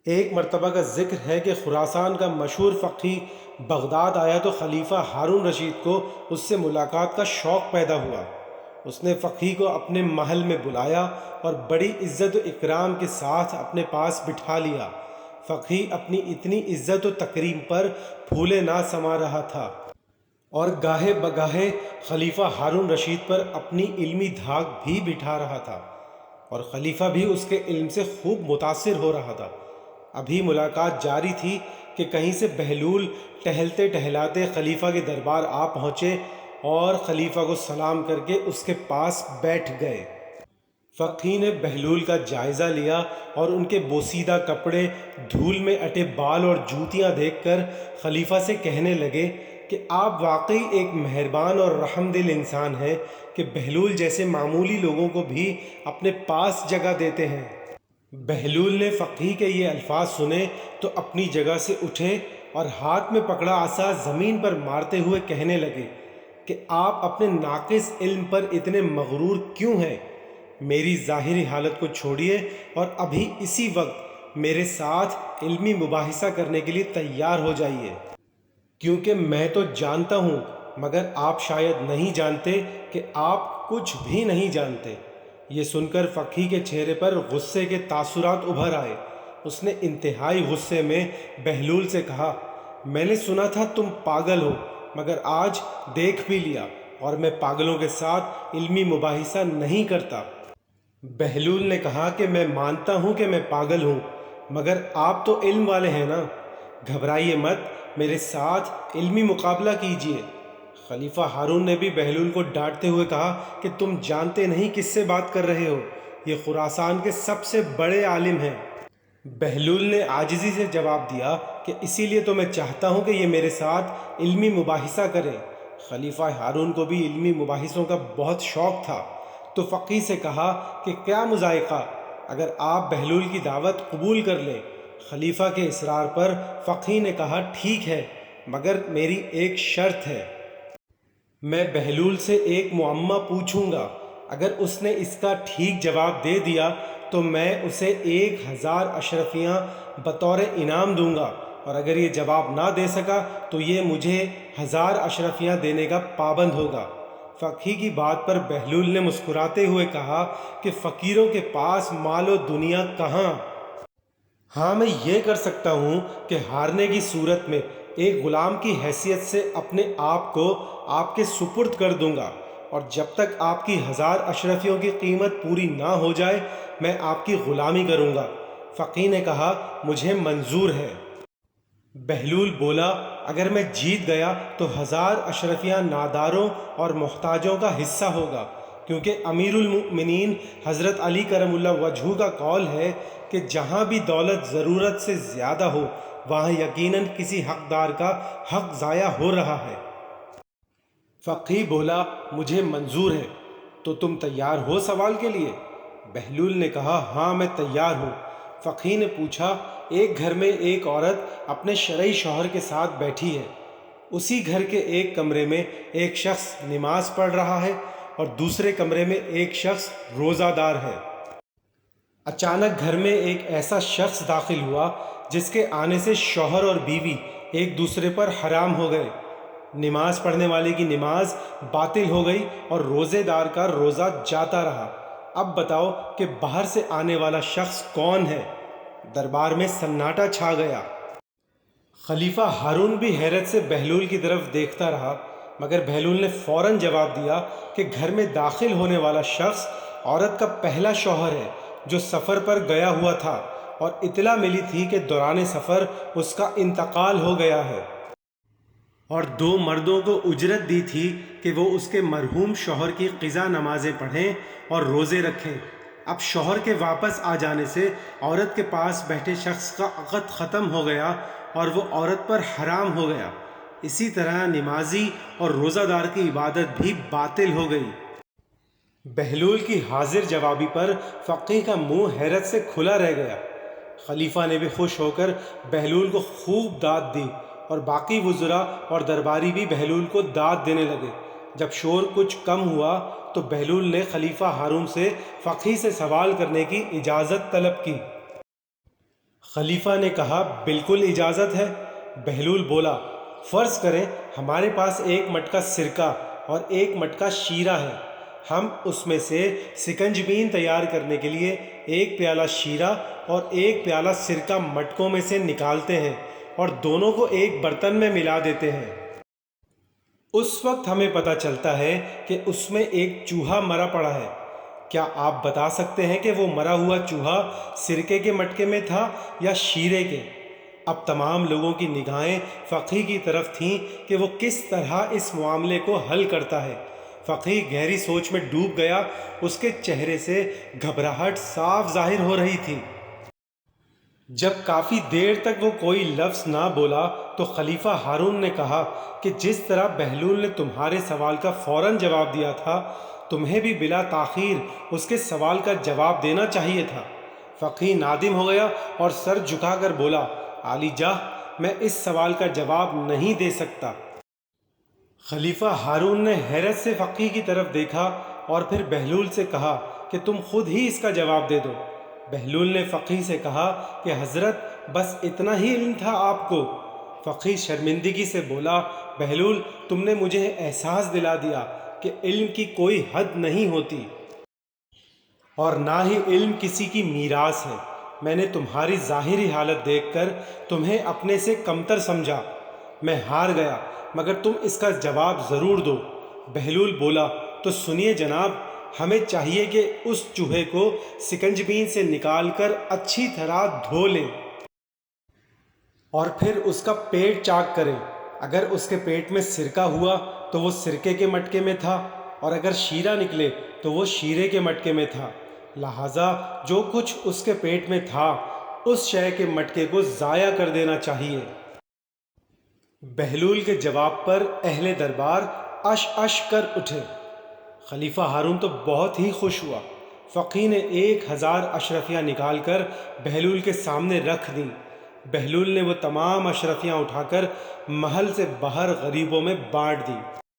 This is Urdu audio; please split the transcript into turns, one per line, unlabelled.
ایک مرتبہ کا ذکر ہے کہ خراسان کا مشہور فقی بغداد آیا تو خلیفہ ہارون رشید کو اس سے ملاقات کا شوق پیدا ہوا۔ اس نے فقی کو اپنے محل میں بلایا اور بڑی عزت و اکرام کے ساتھ اپنے پاس بٹھا لیا۔ فقی اپنی اتنی عزت و تکریم پر پھولے نہ سما رہا تھا اور گاہے بگاہے خلیفہ ہارون رشید پر اپنی علمی دھاک بھی بٹھا رہا تھا، اور خلیفہ بھی اس کے علم سے خوب متاثر ہو رہا تھا۔ ابھی ملاقات جاری تھی کہ کہیں سے بہلول ٹہلتے ٹہلاتے خلیفہ کے دربار آ پہنچے اور خلیفہ کو سلام کر کے اس کے پاس بیٹھ گئے۔ فقی نے بہلول کا جائزہ لیا اور ان کے بوسیدہ کپڑے، دھول میں اٹے بال اور جوتیاں دیکھ کر خلیفہ سے کہنے لگے کہ آپ واقعی ایک مہربان اور رحم دل انسان ہیں کہ بہلول جیسے معمولی لوگوں کو بھی اپنے پاس جگہ دیتے ہیں۔ بہلول نے فقی کے یہ الفاظ سنے تو اپنی جگہ سے اٹھے اور ہاتھ میں پکڑا عصا زمین پر مارتے ہوئے کہنے لگے کہ آپ اپنے ناقص علم پر اتنے مغرور کیوں ہیں؟ میری ظاہری حالت کو چھوڑیے اور ابھی اسی وقت میرے ساتھ علمی مباحثہ کرنے کے لیے تیار ہو جائیے، کیونکہ میں تو جانتا ہوں مگر آپ شاید نہیں جانتے کہ آپ کچھ بھی نہیں جانتے۔ یہ سن کر فقی کے چہرے پر غصے کے تاثرات ابھر آئے۔ اس نے انتہائی غصے میں بہلول سے کہا، میں نے سنا تھا تم پاگل ہو، مگر آج دیکھ بھی لیا، اور میں پاگلوں کے ساتھ علمی مباحثہ نہیں کرتا۔ بہلول نے کہا کہ میں مانتا ہوں کہ میں پاگل ہوں، مگر آپ تو علم والے ہیں نا، گھبرائیے مت، میرے ساتھ علمی مقابلہ کیجیے۔ خلیفہ ہارون نے بھی بہلول کو ڈانٹتے ہوئے کہا کہ تم جانتے نہیں کس سے بات کر رہے ہو، یہ خراسان کے سب سے بڑے عالم ہیں۔ بہلول نے عاجزی سے جواب دیا کہ اسی لیے تو میں چاہتا ہوں کہ یہ میرے ساتھ علمی مباحثہ کریں۔ خلیفہ ہارون کو بھی علمی مباحثوں کا بہت شوق تھا، تو فقی سے کہا کہ کیا مضائقہ اگر آپ بہلول کی دعوت قبول کر لیں۔ خلیفہ کے اصرار پر فقی نے کہا ٹھیک ہے، مگر میری ایک شرط ہے۔ میں بہلول سے ایک معمہ پوچھوں گا، اگر اس نے اس کا ٹھیک جواب دے دیا تو میں اسے 1000 اشرفیاں بطور انعام دوں گا، اور اگر یہ جواب نہ دے سکا تو یہ مجھے 1000 اشرفیاں دینے کا پابند ہوگا۔ فقی کی بات پر بہلول نے مسکراتے ہوئے کہا کہ فقیروں کے پاس مال و دنیا کہاں؟ ہاں، میں یہ کر سکتا ہوں کہ ہارنے کی صورت میں ایک غلام کی حیثیت سے اپنے آپ کو آپ کے سپرد کر دوں گا، اور جب تک آپ کی 1000 اشرفیوں کی قیمت پوری نہ ہو جائے میں آپ کی غلامی کروں گا۔ فقی نے کہا مجھے منظور ہے۔ بہلول بولا اگر میں جیت گیا تو 1000 اشرفیاں ناداروں اور محتاجوں کا حصہ ہوگا، کیونکہ امیر المؤمنین حضرت علی کرم اللہ وجہہ کا قول ہے کہ جہاں بھی دولت ضرورت سے زیادہ ہو وہاں یقیناً کسی حقدار کا حق ضائع ہو رہا ہے۔ فقی بولا مجھے منظور ہے، تو تم تیار ہو سوال کے لیے؟ بہلول نے کہا ہاں میں تیار ہوں۔ فقی نے پوچھا ایک گھر میں ایک عورت اپنے شرعی شوہر کے ساتھ بیٹھی ہے، اسی گھر کے ایک کمرے میں ایک شخص نماز پڑھ رہا ہے اور دوسرے کمرے میں ایک شخص روزہ دار ہے۔ اچانک گھر میں ایک ایسا شخص داخل ہوا جس کے آنے سے شوہر اور بیوی ایک دوسرے پر حرام ہو گئے۔ نماز پڑھنے والے کی نماز باطل ہو گئی اور روزے دار کا روزہ جاتا رہا۔ اب بتاؤ کہ باہر سے آنے والا شخص کون ہے؟ دربار میں سناٹا چھا گیا۔ خلیفہ ہارون بھی حیرت سے بہلول کی طرف دیکھتا رہا، مگر بہلول نے فوراً جواب دیا کہ گھر میں داخل ہونے والا شخص عورت کا پہلا شوہر ہے جو سفر پر گیا ہوا تھا، اور اطلاع ملی تھی کہ دوران سفر اس کا انتقال ہو گیا ہے، اور 2 مردوں کو اجرت دی تھی کہ وہ اس کے مرحوم شوہر کی قضا نمازیں پڑھیں اور روزے رکھیں۔ اب شوہر کے واپس آ جانے سے عورت کے پاس بیٹھے شخص کا عقد ختم ہو گیا اور وہ عورت پر حرام ہو گیا۔ اسی طرح نمازی اور روزہ دار کی عبادت بھی باطل ہو گئی۔ بہلول کی حاضر جوابی پر فقی کا منہ حیرت سے کھلا رہ گیا۔ خلیفہ نے بھی خوش ہو کر بہلول کو خوب داد دی، اور باقی وزراء اور درباری بھی بہلول کو داد دینے لگے۔ جب شور کچھ کم ہوا تو بہلول نے خلیفہ ہارون سے فقی سے سوال کرنے کی اجازت طلب کی۔ خلیفہ نے کہا بالکل اجازت ہے۔ بہلول بولا فرض کریں ہمارے پاس ایک مٹکا سرکہ اور ایک مٹکا شیرہ ہے، ہم اس میں سے سکنجبین تیار کرنے کے لیے ایک پیالہ شیرہ اور ایک پیالہ سرکہ مٹکوں میں سے نکالتے ہیں اور دونوں کو ایک برتن میں ملا دیتے ہیں۔ اس وقت ہمیں پتہ چلتا ہے کہ اس میں ایک چوہا مرا پڑا ہے۔ کیا آپ بتا سکتے ہیں کہ وہ مرا ہوا چوہا سرکے کے مٹکے میں تھا یا شیرے کے؟ اب تمام لوگوں کی نگاہیں فقیہ کی طرف تھیں کہ وہ کس طرح اس معاملے کو حل کرتا ہے۔ فقیہ گہری سوچ میں ڈوب گیا، اس کے چہرے سے گھبراہٹ صاف ظاہر ہو رہی تھی۔ جب کافی دیر تک وہ کوئی لفظ نہ بولا تو خلیفہ ہارون نے کہا کہ جس طرح بہلول نے تمہارے سوال کا فوراً جواب دیا تھا، تمہیں بھی بلا تاخیر اس کے سوال کا جواب دینا چاہیے تھا۔ فقیہ نادم ہو گیا اور سر جھکا کر بولا عالی جاہ، میں اس سوال کا جواب نہیں دے سکتا۔ خلیفہ ہارون نے حیرت سے فقیہ کی طرف دیکھا اور پھر بہلول سے کہا کہ تم خود ہی اس کا جواب دے دو۔ بہلول نے فقیہ سے کہا کہ حضرت بس اتنا ہی علم تھا آپ کو۔ فقیہ شرمندگی سے بولا بہلول، تم نے مجھے احساس دلا دیا کہ علم کی کوئی حد نہیں ہوتی اور نہ ہی علم کسی کی میراث ہے۔ میں نے تمہاری ظاہری حالت دیکھ کر تمہیں اپنے سے کمتر سمجھا۔ میں ہار گیا، مگر تم اس کا جواب ضرور دو۔ بہلول بولا تو سنیے جناب، ہمیں چاہیے کہ اس چوہے کو سکنجبین سے نکال کر اچھی طرح دھو لیں اور پھر اس کا پیٹ چاک کریں۔ اگر اس کے پیٹ میں سرکہ ہوا تو وہ سرکے کے مٹکے میں تھا، اور اگر شیرہ نکلے تو وہ شیرے کے مٹکے میں تھا، لہٰذا جو کچھ اس کے پیٹ میں تھا اس شے کے مٹکے کو ضائع کر دینا چاہیے۔ بہلول کے جواب پر اہل دربار اش اش کر اٹھے۔ خلیفہ ہارون تو بہت ہی خوش ہوا۔ فقیہ نے 1000 اشرفیاں نکال کر بہلول کے سامنے رکھ دیں۔ بہلول نے وہ تمام اشرفیاں اٹھا کر محل سے باہر غریبوں میں بانٹ دیں۔